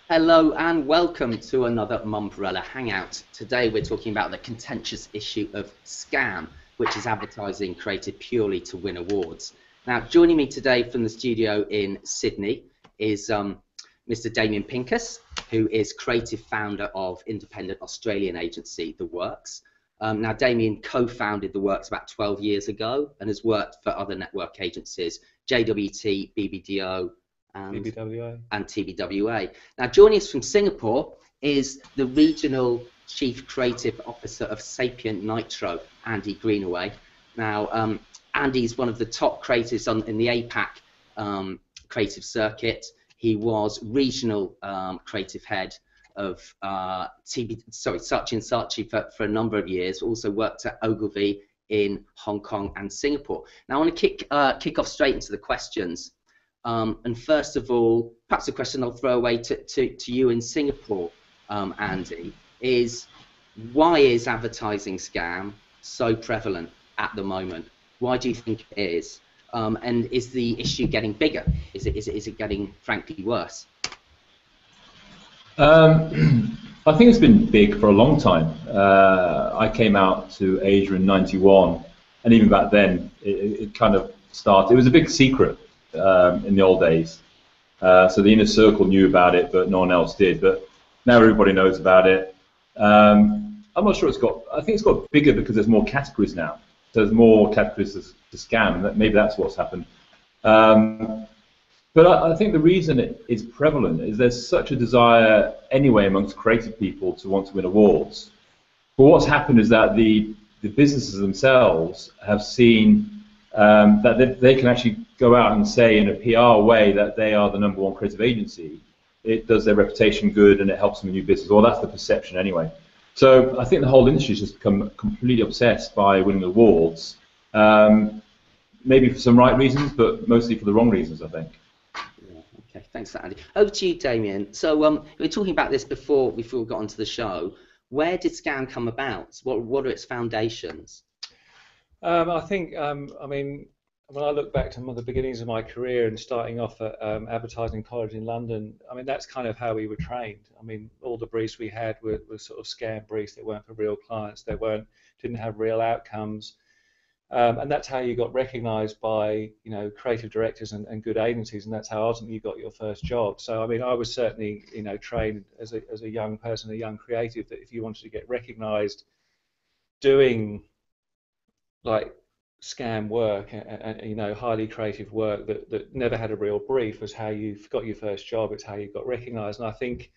Hello and welcome to another Mumbrella Hangout. Today we're talking about the contentious issue of scam, which is advertising created purely to win awards. Now, joining me today from the studio in Sydney is Mr. Damien Pincus, who is creative founder of independent Australian agency The Works. Now, Damien co-founded The Works about 12 years ago and has worked for other network agencies, JWT, BBDO, and TBWA. Now, joining us from Singapore is the Regional Chief Creative Officer of Sapient Nitro, Andy Greenaway. Now, Andy's one of the top creatives in the APAC creative circuit. He was regional creative head of Saatchi & Saatchi for a number of years. Also worked at Ogilvy in Hong Kong and Singapore. Now, I want to kick off straight into the questions. And first of all, perhaps a question I'll throw away to you in Singapore, Andy, is why is advertising scam so prevalent at the moment? Why do you think it is? And is the issue getting bigger? Is it getting, frankly, worse? I think it's been big for a long time. I came out to Asia in '91, and even back then, it kind of started. It was a big secret. In the old days, so the inner circle knew about it, but no one else did. But now everybody knows about it. I'm not sure it's got. I think it's got bigger because there's more categories now. There's more categories to scam, and maybe that's what's happened. But I think the reason it is prevalent is there's such a desire anyway amongst creative people to want to win awards. But what's happened is that the businesses themselves have seen that they can actually go out and say in a PR way that they are the #1 creative agency. It does their reputation good and it helps them in new business. Well, that's the perception anyway. So I think the whole industry has just become completely obsessed by winning awards, maybe for some right reasons, but mostly for the wrong reasons, I think. Yeah, okay, thanks for that, Andy. Over to you, Damien. So we were talking about this before we got onto the show. Where did scam come about? What are its foundations? I think, I mean, when I look back to the beginnings of my career and starting off at advertising college in London, I mean, that's kind of how we were trained. I mean, all the briefs we had were sort of scam briefs. They weren't for real clients. They didn't have real outcomes. And that's how you got recognized by, creative directors and good agencies, and that's how ultimately you got your first job. So, I mean, I was certainly, trained as a young person, a young creative, that if you wanted to get recognized doing like scam work and highly creative work that never had a real brief was how you got your first job. It's how you got recognized. And I think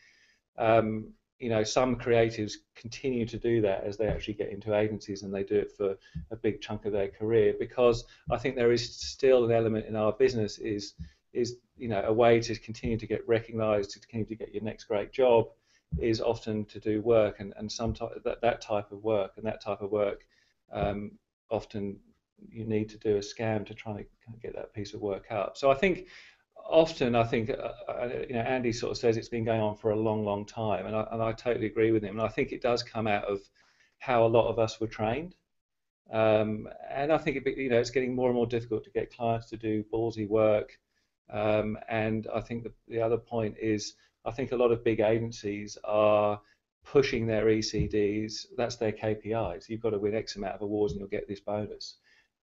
some creatives continue to do that as they actually get into agencies, and they do it for a big chunk of their career, because I think there is still an element in our business is a way to continue to get recognized, to continue to get your next great job, is often to do work, and sometimes that type of work often you need to do a scam to try to get that piece of work up. So I think often, Andy sort of says it's been going on for a long, long time, and I totally agree with him. And I think it does come out of how a lot of us were trained, and I think it's getting more and more difficult to get clients to do ballsy work. And I think the other point is, I think a lot of big agencies are pushing their ECDs, that's their KPIs. You've got to win X amount of awards and you'll get this bonus.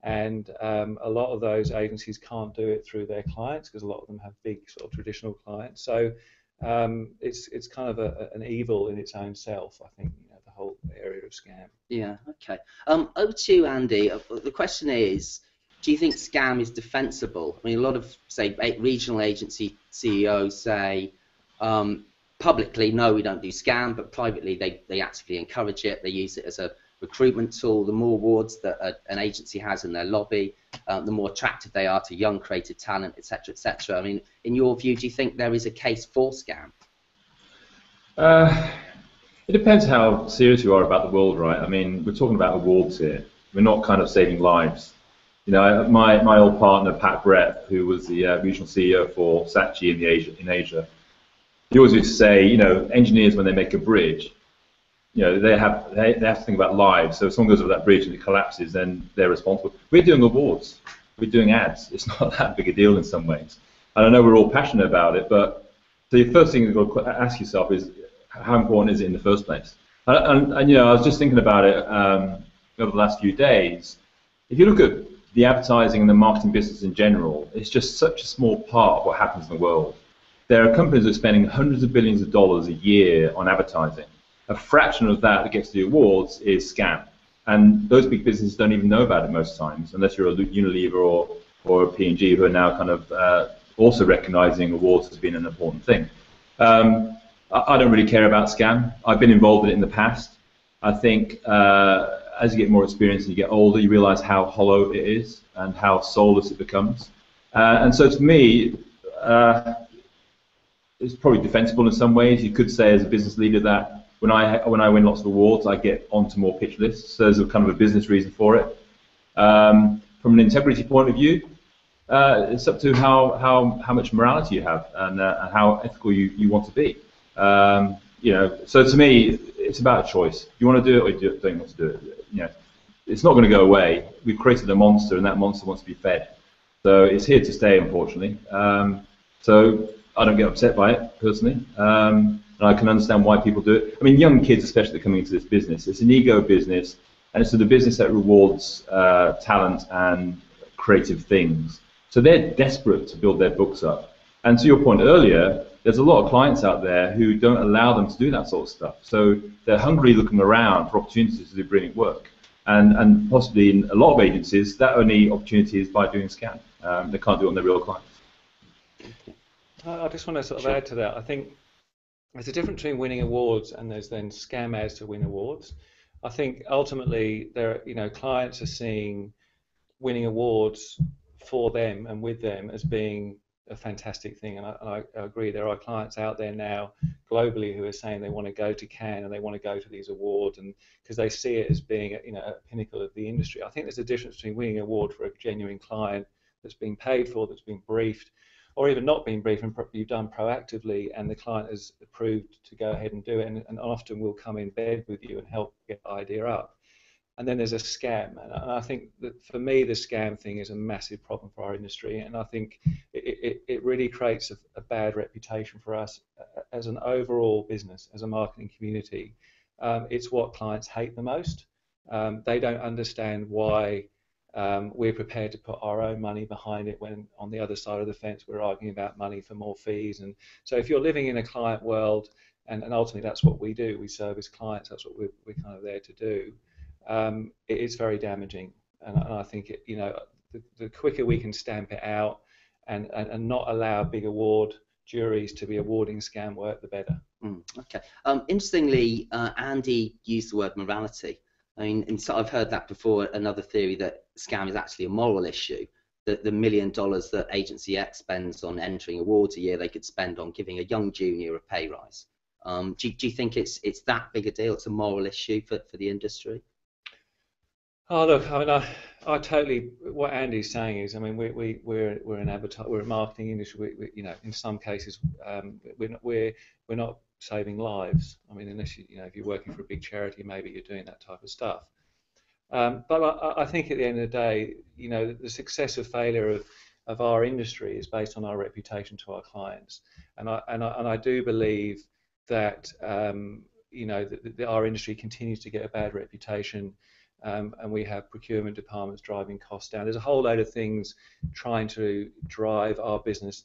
And a lot of those agencies can't do it through their clients, because a lot of them have big sort of traditional clients. So it's kind of an evil in its own self, I think, the whole area of scam. Yeah, okay. Over to you, Andy. The question is, do you think scam is defensible? I mean, a lot of, say, regional agency CEOs say, publicly, no, we don't do scam, but privately they actively encourage it. They use it as a recruitment tool. The more awards that an agency has in their lobby, the more attractive they are to young creative talent, etc., etc. I mean, in your view, do you think there is a case for scam? It depends how serious you are about the world, right? I mean, we're talking about awards here. We're not kind of saving lives. My old partner, Pat Brett, who was the regional CEO for Saatchi in Asia, he always used to say, engineers, when they make a bridge, they have to think about lives. So if someone goes over that bridge and it collapses, then they're responsible. We're doing awards. We're doing ads. It's not that big a deal in some ways. And I know we're all passionate about it, but So the first thing you've got to ask yourself is, how important is it in the first place? And you know, I was just thinking about it over the last few days. If you look at the advertising and the marketing business in general, it's just such a small part of what happens in the world. There are companies that are spending hundreds of billions of dollars a year on advertising. A fraction of that gets to the awards is scam. And those big businesses don't even know about it most times, unless you're a Unilever or a P&G, who are now kind of also recognizing awards as being an important thing. I don't really care about scam. I've been involved in it in the past. I think as you get more experience and you get older, you realize how hollow it is and how soulless it becomes. And so to me, it's probably defensible in some ways. You could say as a business leader that when I win lots of awards, I get onto more pitch lists. So there's a kind of a business reason for it. From an integrity point of view, it's up to how much morality you have and how ethical you want to be. You know, so to me, it's about a choice. You want to do it or you don't want to do it. You know, it's not going to go away. We've created a monster, and that monster wants to be fed. So it's here to stay, unfortunately. So I don't get upset by it personally, and I can understand why people do it. I mean, young kids especially that are coming into this business. It's an ego business, and it's the business that rewards talent and creative things. So they're desperate to build their books up. And to your point earlier, there's a lot of clients out there who don't allow them to do that sort of stuff. So they're hungrily looking around for opportunities to do brilliant work. And possibly in a lot of agencies, that only opportunity is by doing scam. They can't do it on their real clients. I just want to sort of add to that. I think there's a difference between winning awards and there's then scam ads to win awards. I think ultimately, clients are seeing winning awards for them and with them as being a fantastic thing, and I agree. There are clients out there now globally who are saying they want to go to Cannes and they want to go to these awards, and because they see it as being a pinnacle of the industry. I think there's a difference between winning an award for a genuine client that's been paid for, that's been briefed, or even not being briefed and you've done proactively, and the client has approved to go ahead and do it, and often will come in bed with you and help get the idea up. And then there's a scam, and I think that for me the scam thing is a massive problem for our industry, and I think it really creates a bad reputation for us as an overall business, as a marketing community. It's what clients hate the most. They don't understand why we're prepared to put our own money behind it when on the other side of the fence we're arguing about money for more fees. And so if you're living in a client world, and ultimately that's what we do, we service clients, that's what we're kind of there to do. It is very damaging, and I think the quicker we can stamp it out and not allow big award juries to be awarding scam work, the better. Okay. Interestingly, Andy used the word morality. I mean, and so I've heard that before. Another theory that scam is actually a moral issue. That the $1 million that Agency X spends on entering awards a year, they could spend on giving a young junior a pay rise. Do you think it's that big a deal? It's a moral issue for the industry? Oh look, I mean, I totally. What Andy's saying is, I mean, we're a marketing industry. We in some cases, we're not saving lives. I mean, unless if you're working for a big charity, maybe you're doing that type of stuff. But I think at the end of the day, the success or failure of our industry is based on our reputation to our clients, and I do believe that that our industry continues to get a bad reputation. And we have procurement departments driving costs down. There's a whole load of things trying to drive our business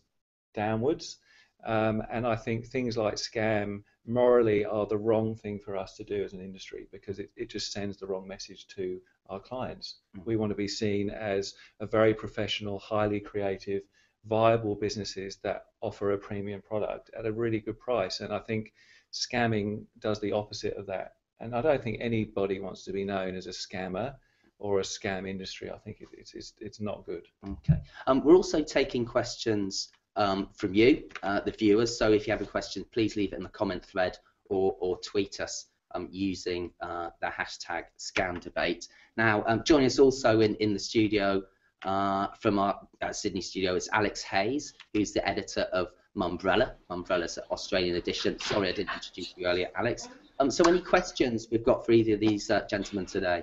downwards. And I think things like scam morally are the wrong thing for us to do as an industry, because it just sends the wrong message to our clients. We want to be seen as a very professional, highly creative, viable businesses that offer a premium product at a really good price. And I think scamming does the opposite of that. And I don't think anybody wants to be known as a scammer or a scam industry. I think it's not good. Okay. We're also taking questions from you, the viewers. So if you have a question, please leave it in the comment thread or tweet us using the hashtag #ScamDebate. Now, joining us also in the studio from our Sydney studio is Alex Hayes, who's the editor of Mumbrella. Mumbrella's an Australian edition. Sorry I didn't introduce you earlier, Alex. So any questions we've got for either of these gentlemen today?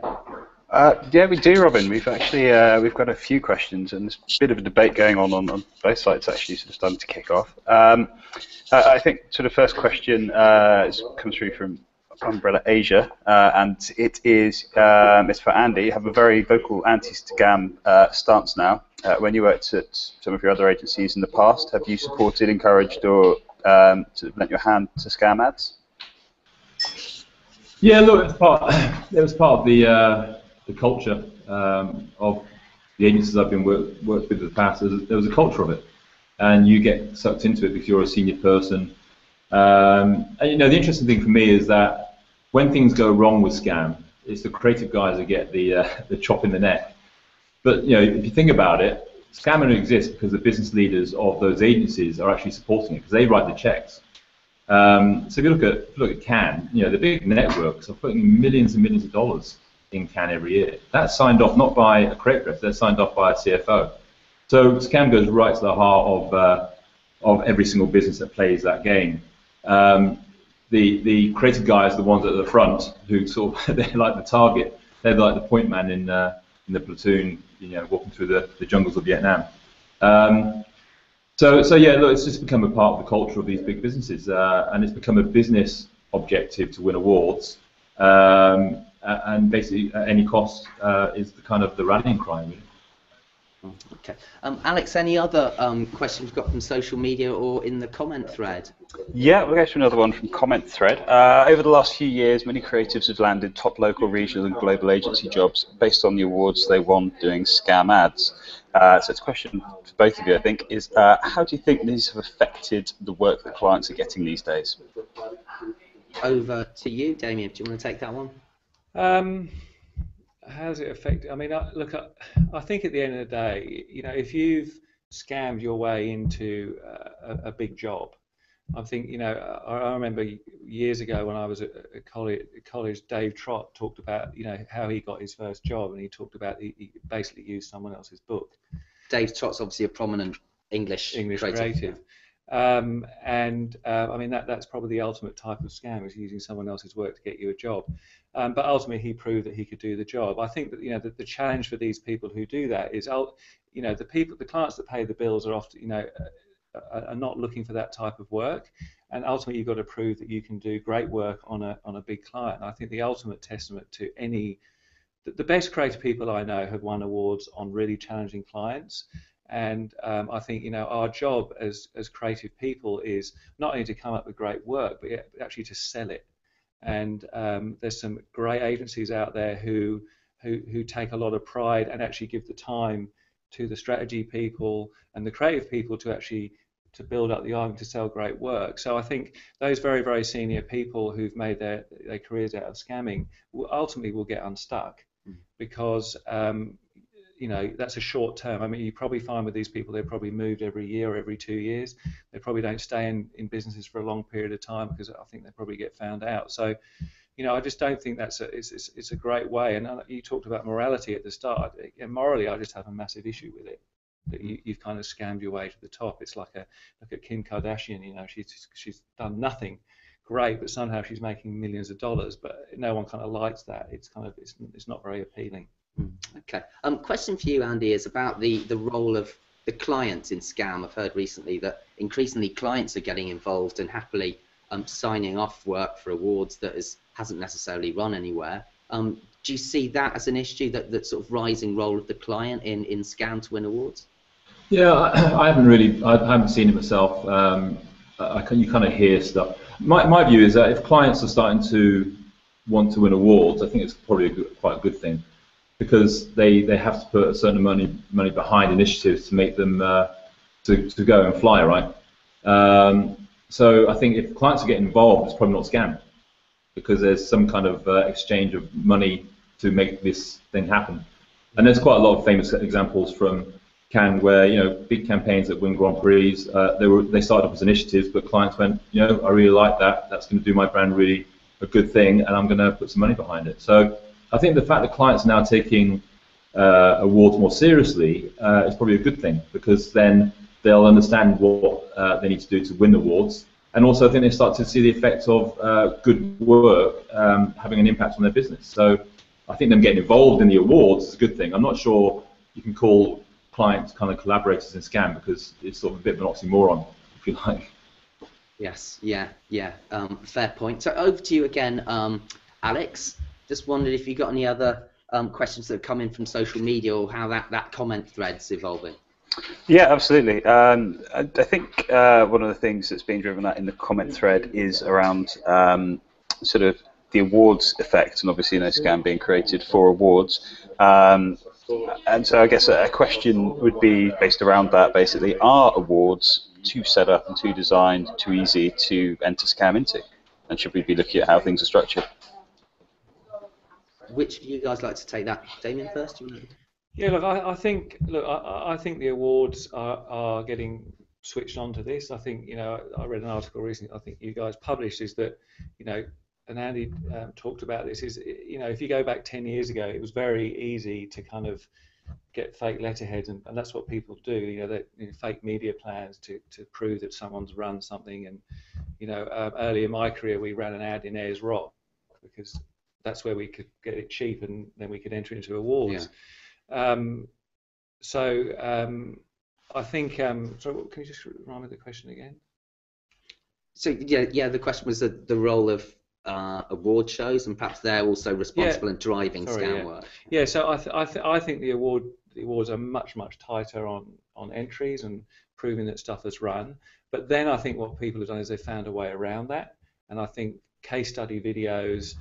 Yeah, we do, Robin. We've actually we've got a few questions, and there's a bit of a debate going on both sides actually, sort of starting to kick off. I think sort of first question comes through from Mumbrella Asia, and it's for Andy. You have a very vocal anti-scam stance now. When you worked at some of your other agencies in the past, have you supported, encouraged, or sort of lent your hand to scam ads? Yeah, look, it was part of the culture of the agencies I've been worked with in the past. There was a culture of it, and you get sucked into it because you're a senior person. And you know, the interesting thing for me is that when things go wrong with scam, it's the creative guys that get the chop in the neck. But you know, if you think about it, scam only exists because the business leaders of those agencies are actually supporting it because they write the checks. So if you look at Cannes, you know, the big networks are putting millions and millions of dollars in Cannes every year. That's signed off not by a creative director, that's signed off by a CFO. So scam goes right to the heart of every single business that plays that game. The creative guys are the ones at the front who sort of they're like the target. They're like the point man in the platoon, you know, walking through the jungles of Vietnam. So yeah, look, it's just become a part of the culture of these big businesses, and it's become a business objective to win awards, and basically at any cost is the kind of the rallying cry, really. Okay, Alex, any other questions you've got from social media or in the comment thread? Yeah, we'll go to another one from comment thread. Over the last few years, many creatives have landed top local, regional and global agency jobs based on the awards they won doing scam ads. So it's a question for both of you, I think, is how do you think these have affected the work that clients are getting these days? Over to you, Damien. Do you want to take that one? How does it affect? I mean, look, I think at the end of the day, you know, if you've scammed your way into a big job, I think, you know, I remember years ago when I was at college, Dave Trott talked about, you know, how he got his first job, and he talked about he basically used someone else's book. Dave Trott's obviously a prominent English creative. I mean, that's probably the ultimate type of scam, is using someone else's work to get you a job. But ultimately, he proved that he could do the job. I think that, you know, the challenge for these people who do that is, you know, the clients that pay the bills are often, you know, are not looking for that type of work, and ultimately you've got to prove that you can do great work on a big client. And I think the ultimate testament to the best creative people I know have won awards on really challenging clients. And I think, you know, our job as creative people is not only to come up with great work, but actually to sell it. And there's some great agencies out there who take a lot of pride and actually give the time to the strategy people and the creative people to build up the argument to sell great work. So I think those very, very senior people who've made their careers out of scamming ultimately will get unstuck, because you know, that's a short term. I mean, you probably find with these people, they're probably moved every year or every 2 years. They probably don't stay in businesses for a long period of time, because I think they probably get found out. So, you know, I just don't think it's a great way. And you talked about morality at the start. Morally, I just have a massive issue with it, that you've kind of scammed your way to the top. It's like look at Kim Kardashian. You know, she's done nothing great, but somehow she's making millions of dollars. But no one kind of likes that. It's not very appealing. Okay. Question for you, Andy, is about the role of the clients in scam. I've heard recently that increasingly clients are getting involved and happily signing off work for awards that hasn't necessarily run anywhere. Do you see that as an issue, that sort of rising role of the client in scam to win awards? Yeah, I haven't seen it myself. You kind of hear stuff. My view is that if clients are starting to want to win awards, I think it's probably quite a good thing, because they have to put a certain money behind initiatives to make them to go and fly, right? So I think if clients are getting involved, it's probably not scam, because there's some kind of exchange of money to make this thing happen. And there's quite a lot of famous examples from Cannes where, you know, big campaigns that win Grand Prix, they started up as initiatives, but clients went, you know, I really like that. That's going to do my brand really a good thing, and I'm going to put some money behind it. So I think the fact that clients are now taking awards more seriously is probably a good thing, because then they'll understand what they need to do to win awards, and also I think they start to see the effects of good work having an impact on their business. So I think them getting involved in the awards is a good thing. I'm not sure you can call clients kind of collaborators in scam, because it's sort of a bit of an oxymoron, if you like. Yes, yeah. Fair point. So over to you again, Alex. Just wondered if you got any other questions that have come in from social media, or how that comment thread's evolving. Yeah, absolutely. I think one of the things that's being driven at in the comment thread is around sort of the awards effect, and obviously, scam being created for awards. And so I guess a question would be based around that, basically. Are awards too set up and too designed, too easy to enter scam into? And should we be looking at how things are structured? Which of you guys like to take that? Damien first? Do you want to... Yeah, look, I think the awards are getting switched on to this. I think, I read an article recently, I think you guys published, is that, and Andy talked about this, is, if you go back 10 years ago, it was very easy to kind of get fake letterheads, and that's what people do, fake media plans to prove that someone's run something. And, early in my career, we ran an ad in Ayers Rock, because that's where we could get it cheap, and then we could enter into awards. Yeah. I think, so can you just remind me the question again? So yeah, the question was the role of award shows, and perhaps they're also responsible in driving scam work. Yeah, so I think the awards are much tighter on entries and proving that stuff is run. But then I think what people have done is they've found a way around that, and I think case study videos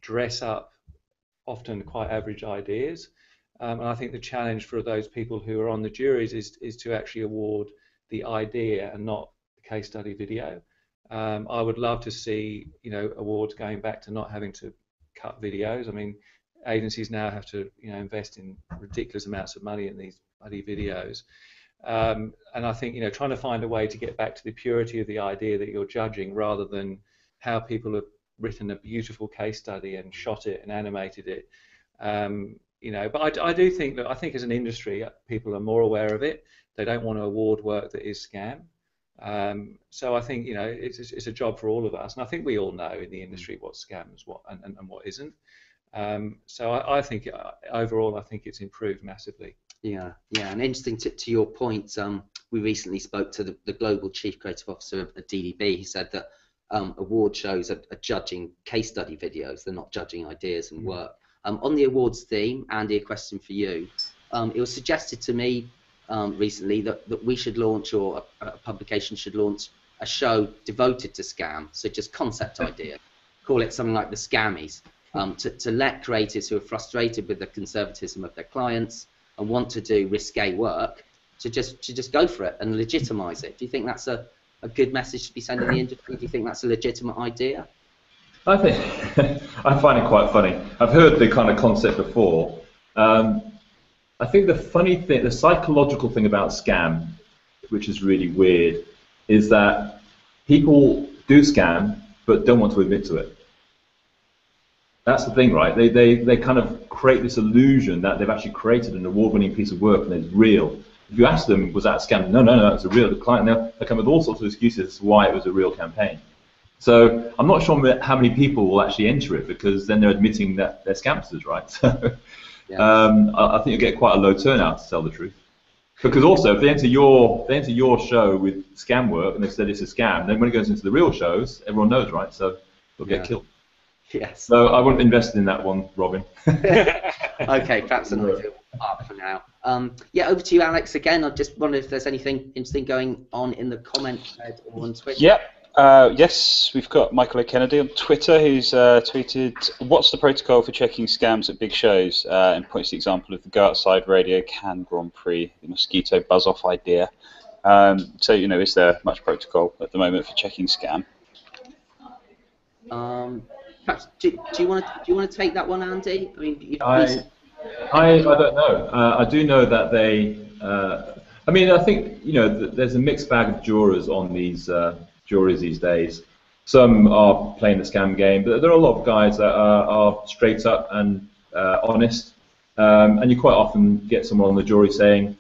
dress up often quite average ideas. And I think the challenge for those people who are on the juries is to actually award the idea and not the case study video. I would love to see awards going back to not having to cut videos. I mean, agencies now have to invest in ridiculous amounts of money in these bloody videos. And I think trying to find a way to get back to the purity of the idea that you're judging, rather than how people have written a beautiful case study and shot it and animated it. But I do think that as an industry, people are more aware of it. They don't want to award work that is scam. So I think it's a job for all of us, and I think we all know in the industry what scam is, and what isn't. So I think overall, I think it's improved massively. Yeah, and interesting to your point. We recently spoke to the global chief creative officer of DDB. He said that award shows are judging case study videos. They're not judging ideas and work. On the awards theme, Andy, a question for you. It was suggested to me recently that we should launch, or a publication should launch, a show devoted to scam, so just concept idea. Call it something like the Scammies, to let creatives who are frustrated with the conservatism of their clients and want to do risque work to just go for it and legitimize it. Do you think that's a good message to be sending the industry? Do you think that's a legitimate idea? I think I find it quite funny. I've heard the kind of concept before. I think the funny thing, the psychological thing about scam, which is really weird, is that people do scam but don't want to admit to it. That's the thing, right? They kind of create this illusion that they've actually created an award-winning piece of work and it's real. If you ask them, was that a scam? No, it's a real client. They come with all sorts of excuses as to why it was a real campaign. So I'm not sure how many people will actually enter it, because then they're admitting that they're scamsters, right? So I think you'll get quite a low turnout, to tell the truth. Because also, if they enter your show with scam work and they've said it's a scam, then when it goes into the real shows, everyone knows, right? So they'll get killed. Yes. So I wouldn't invest in that one, Robin. Okay, perhaps another part for now. Over to you, Alex. Again, I just wondered if there's anything interesting going on in the comment thread or on Twitter. Yeah. Yes, we've got Michael O. Kennedy on Twitter, who's tweeted, "What's the protocol for checking scams at big shows?" And points to the example of the Go Outside Radio Cannes Grand Prix, the mosquito buzz-off idea. So, is there much protocol at the moment for checking scam? Perhaps do you want to take that one, Andy? I mean, I don't know. I do know that they. I think there's a mixed bag of jurors on these juries these days. Some are playing the scam game, but there are a lot of guys that are straight up and honest. And you quite often get someone on the jury saying,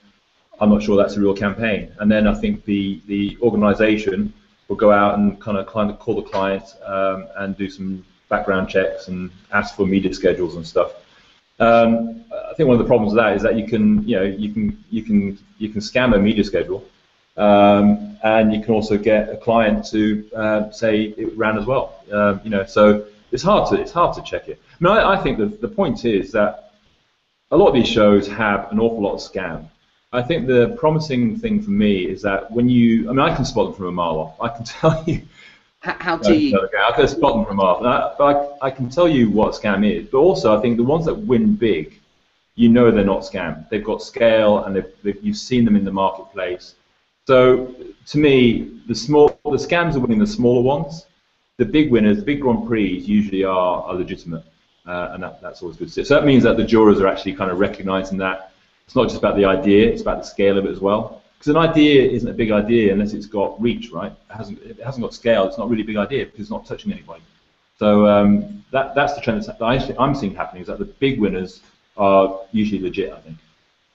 "I'm not sure that's a real campaign." And then I think the organisation will go out and kind of call the client and do some background checks and ask for media schedules and stuff. I think one of the problems with that is that you can scam a media schedule, and you can also get a client to say it ran as well. So it's hard to check it. I mean, I think the point is that a lot of these shows have an awful lot of scam. I think the promising thing for me is that I can spot them from a mile off. I can tell you. How do you? I can spot them from a mile, but I can tell you what a scam is. But also, I think the ones that win big, they're not scam. They've got scale, and you've seen them in the marketplace. So to me, the scams are winning the smaller ones. The big winners, the big Grand Prix, usually are legitimate, and that's always good to see. So that means that the jurors are actually kind of recognizing that it's not just about the idea, it's about the scale of it as well. Because an idea isn't a big idea unless it's got reach, right? It hasn't got scale. It's not really a big idea because it's not touching anybody. So that's the trend that I'm seeing happening, is that the big winners are usually legit, I think.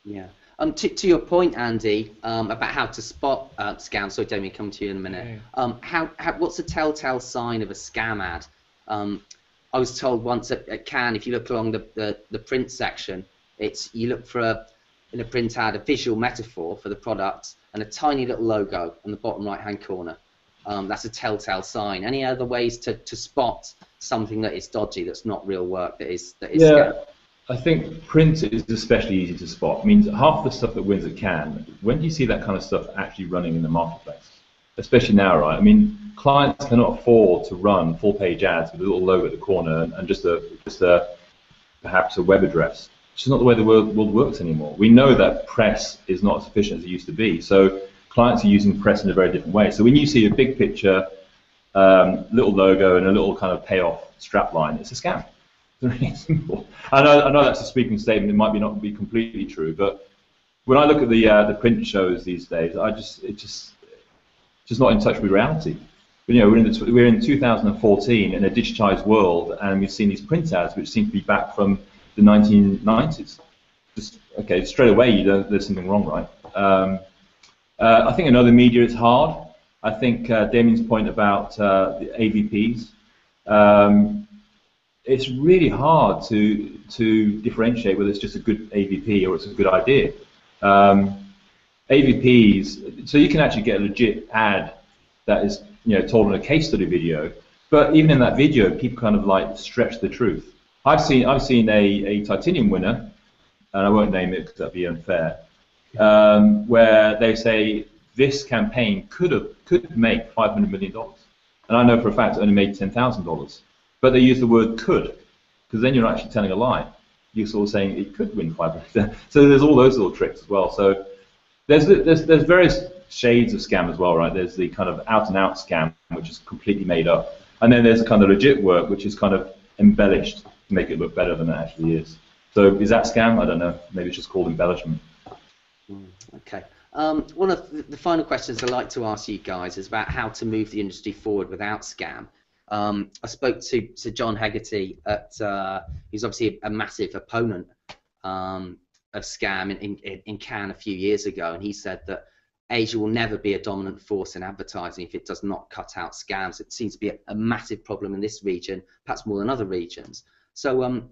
Yeah. To your point, Andy, about how to spot scams. Sorry, Damien, come to you in a minute. Yeah. What's a telltale sign of a scam ad? I was told once at Cannes, if you look along the print section, you look for in a print ad a visual metaphor for the product and a tiny little logo on the bottom right-hand corner. That's a telltale sign. Any other ways to spot something that is dodgy, that's not real work, that is scam? I think print is especially easy to spot. I mean, half the stuff that wins at Cannes, when do you see that kind of stuff actually running in the marketplace? Especially now, right? I mean, clients cannot afford to run full-page ads with a little logo at the corner and just perhaps a web address. It's just not the way the world works anymore. We know that press is not as efficient as it used to be, so clients are using press in a very different way. So when you see a big picture, little logo, and a little kind of payoff strapline, it's a scam. It's really simple. I know that's a sweeping statement. It might not be completely true, but when I look at the print shows these days, it's just not in touch with reality. We're in 2014 in a digitized world, and we've seen these print ads which seem to be back from the 1990s. Okay, straight away there's something wrong, right? I think in other media it's hard. I think Damien's point about the AVPs, it's really hard to differentiate whether it's just a good AVP or it's a good idea. AVPs, so you can actually get a legit ad that is told in a case study video, but even in that video, people kind of like stretch the truth. I've seen a titanium winner, and I won't name it because that'd be unfair, where they say this campaign could make $500 million, and I know for a fact it only made $10,000, but they use the word could, because then you're actually telling a lie. You're sort of saying it could win $500. So there's all those little tricks as well. So there's various shades of scam as well, right? There's the kind of out-and-out scam, which is completely made up, and then there's kind of legit work, which is kind of embellished to make it look better than it actually is. So is that scam? I don't know. Maybe it's just called embellishment. Okay. One of the final questions I'd like to ask you guys is about how to move the industry forward without scam. I spoke to John Hegarty he's obviously a massive opponent of scam in Cannes a few years ago, and he said that Asia will never be a dominant force in advertising if it does not cut out scams. It seems to be a massive problem in this region, perhaps more than other regions. So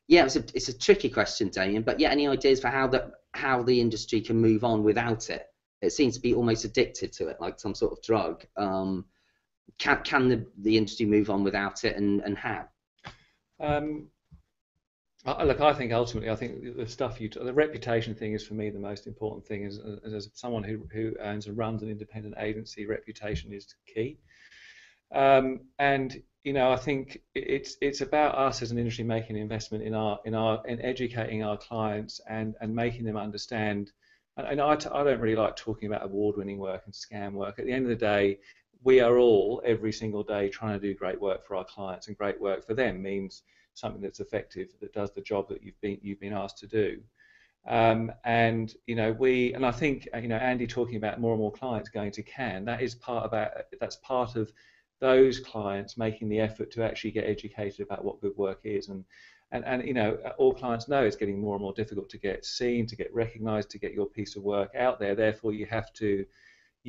yeah, it's a tricky question, Damien, but yeah, any ideas for how the industry can move on without it? It seems to be almost addicted to it, like some sort of drug. Can the industry move on without it, and how? Look, I think ultimately, I think the stuff the reputation thing is for me the most important thing. As someone who owns and runs an independent agency, reputation is key. And I think it's about us as an industry making an investment in educating our clients and making them understand. And I don't really like talking about award-winning work and scam work. At the end of the day, we are all every single day trying to do great work for our clients, and great work for them means something that's effective, that does the job that you've been asked to do. And I think Andy talking about more and more clients going to Cannes, that's part of those clients making the effort to actually get educated about what good work is, and all clients know it's getting more and more difficult to get seen, to get recognized, to get your piece of work out there. Therefore you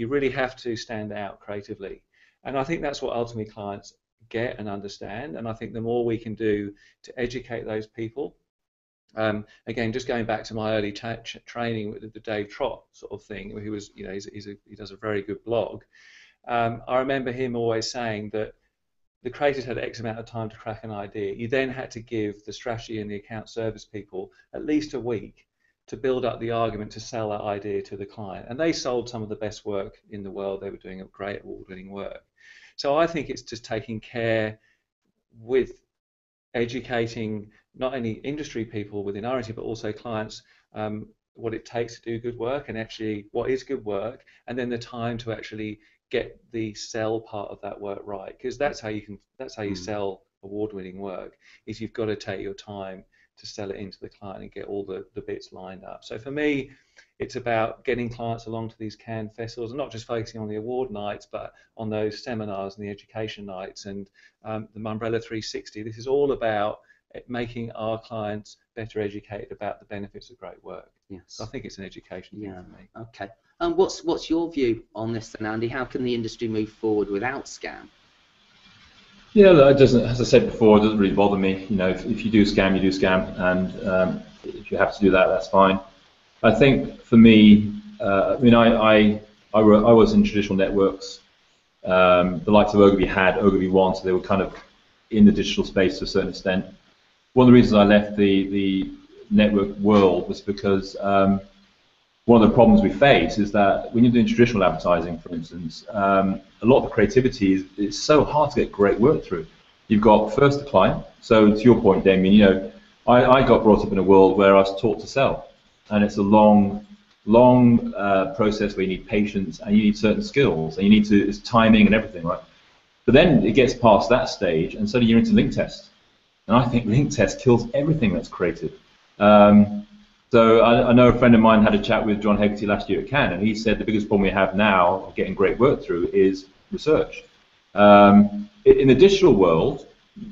really have to stand out creatively, and I think that's what ultimately clients get and understand. And I think the more we can do to educate those people, again, just going back to my early training with the Dave Trott sort of thing, where he was, you know, he does a very good blog. I remember him always saying that the creators had X amount of time to crack an idea. You then had to give the strategy and the account service people at least a week to build up the argument to sell that idea to the client. And they sold some of the best work in the world. They were doing a great award-winning work. So I think it's just taking care with educating not only industry people within our industry, but also clients, what it takes to do good work, and actually what is good work, and then the time to actually get the sell part of that work right, because that's how you sell award-winning work, is you've got to take your time to sell it into the client and get all the bits lined up. So for me, it's about getting clients along to these Cannes festivals, and not just focusing on the award nights, but on those seminars and the education nights, and the Mumbrella 360. This is all about making our clients better educated about the benefits of great work. Yes. So I think it's an education thing for me. Okay. What's your view on this then, Andy? How can the industry move forward without scam? Yeah, that doesn't, as I said before, it doesn't really bother me. You know, if you do scam, you do scam, and if you have to do that, that's fine. I think for me, I mean, I was in traditional networks. The likes of Ogilvy had Ogilvy One, so they were kind of in the digital space to a certain extent. One of the reasons I left the network world was because one of the problems we face is that when you're doing traditional advertising, for instance, a lot of the creativity is so hard to get great work through. You've got first the client. So to your point, Damien, you know, I got brought up in a world where I was taught to sell, and it's a long process where you need patience and you need certain skills, and you need to, it's timing and everything, right? But then it gets past that stage, and suddenly you're into link test, and I think link test kills everything that's creative. So I know a friend of mine had a chat with John Hegarty last year at Cannes, and he said the biggest problem we have now of getting great work through is research. In the digital world,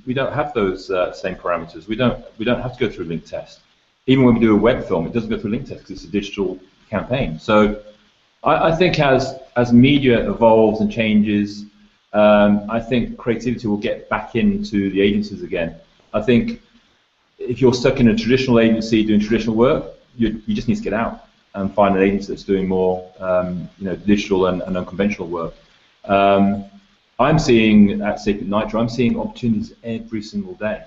we don't have those same parameters. We don't have to go through link test. Even when we do a web film, it doesn't go through link test because it's a digital campaign. So I think as media evolves and changes, I think creativity will get back into the agencies again. I think if you're stuck in a traditional agency doing traditional work, you just need to get out and find an agency that's doing more you know, digital and unconventional work. I'm seeing at Sapient Nitro, I'm seeing opportunities every single day.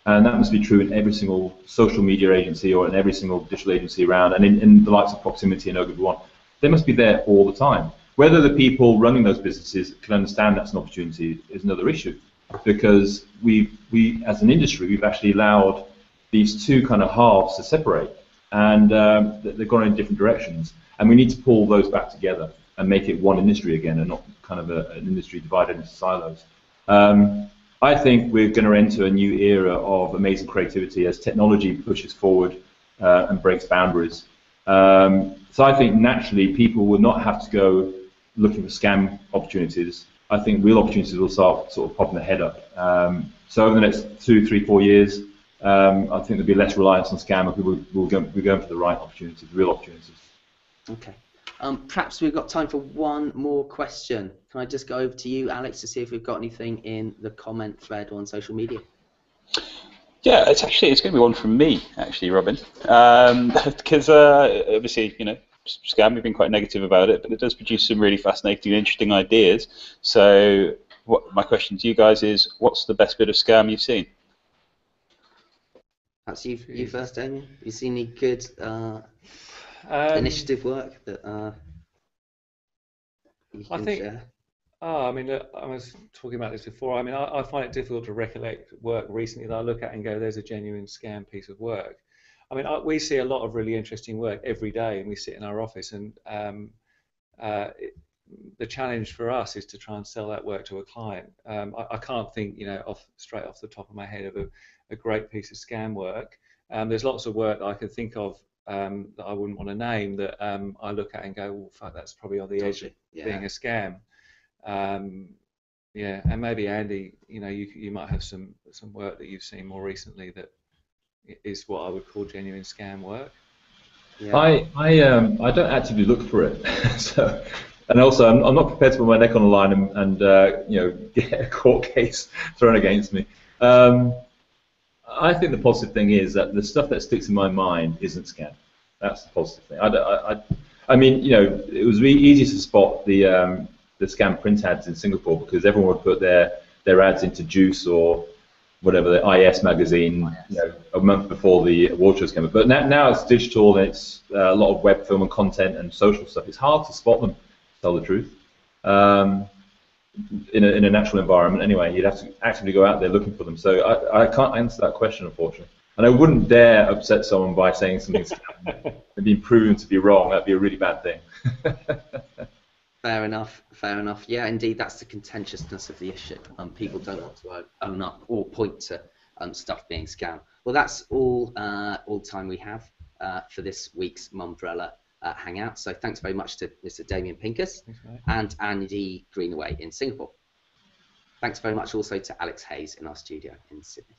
And that must be true in every single social media agency or in every single digital agency around, and in the likes of Proximity and Ogilvy One. They must be there all the time. Whether the people running those businesses can understand that's an opportunity is another issue, because we as an industry, we've actually allowed these two kind of halves to separate, and they've gone in different directions, and we need to pull those back together and make it one industry again, and not kind of an industry divided into silos. I think we're going to enter a new era of amazing creativity as technology pushes forward and breaks boundaries. So I think naturally people will not have to go looking for scam opportunities. I think real opportunities will start sort of popping their head up. So over the next 2, 3, 4 years, I think there'll be less reliance on scam, and people will be going for the right opportunities, real opportunities. Okay. Perhaps we've got time for one more question. Can I just go over to you, Alex, to see if we've got anything in the comment thread or on social media? Yeah, it's going to be one from me, actually, Robin, because obviously, you know, scam, we've been quite negative about it, but it does produce some really fascinating and interesting ideas. So my question to you guys is, what's the best bit of scam you've seen? Perhaps you first, Damien. You seen any good initiative work that you can share? I mean, look, I was talking about this before. I mean, I find it difficult to recollect work recently that I look at and go, there's a genuine scam piece of work. I mean, we see a lot of really interesting work every day, and we sit in our office, and the challenge for us is to try and sell that work to a client. I can't think, you know, straight off the top of my head of a great piece of scam work. There's lots of work that I can think of that I wouldn't want to name that I look at and go, well, fuck, that's probably on the edge of being a scam. Yeah, and maybe Andy, you know, you might have some work that you've seen more recently that is what I would call genuine scam work. Yeah. I don't actively look for it, so And also, I'm not prepared to put my neck on the line and get a court case thrown against me. I think the positive thing is that the stuff that sticks in my mind isn't scam. That's the positive thing. I mean, it was really easy to spot the scam print ads in Singapore because everyone would put their ads into Juice or whatever, the IS magazine, a month before the award shows came up. But now it's digital and it's a lot of web film and content and social stuff. It's hard to spot them, to tell the truth. In a natural environment anyway, you'd have to actively go out there looking for them. So I can't answer that question, unfortunately. And I wouldn't dare upset someone by saying something's and being proven to be wrong. That'd be a really bad thing. Fair enough, fair enough. Yeah, indeed, that's the contentiousness of the issue. People don't want to own up or point to stuff being scam. Well, that's all time we have for this week's Mumbrella Hangout. So thanks very much to Mr. Damien Pincus and Andy Greenaway in Singapore. Thanks very much also to Alex Hayes in our studio in Sydney.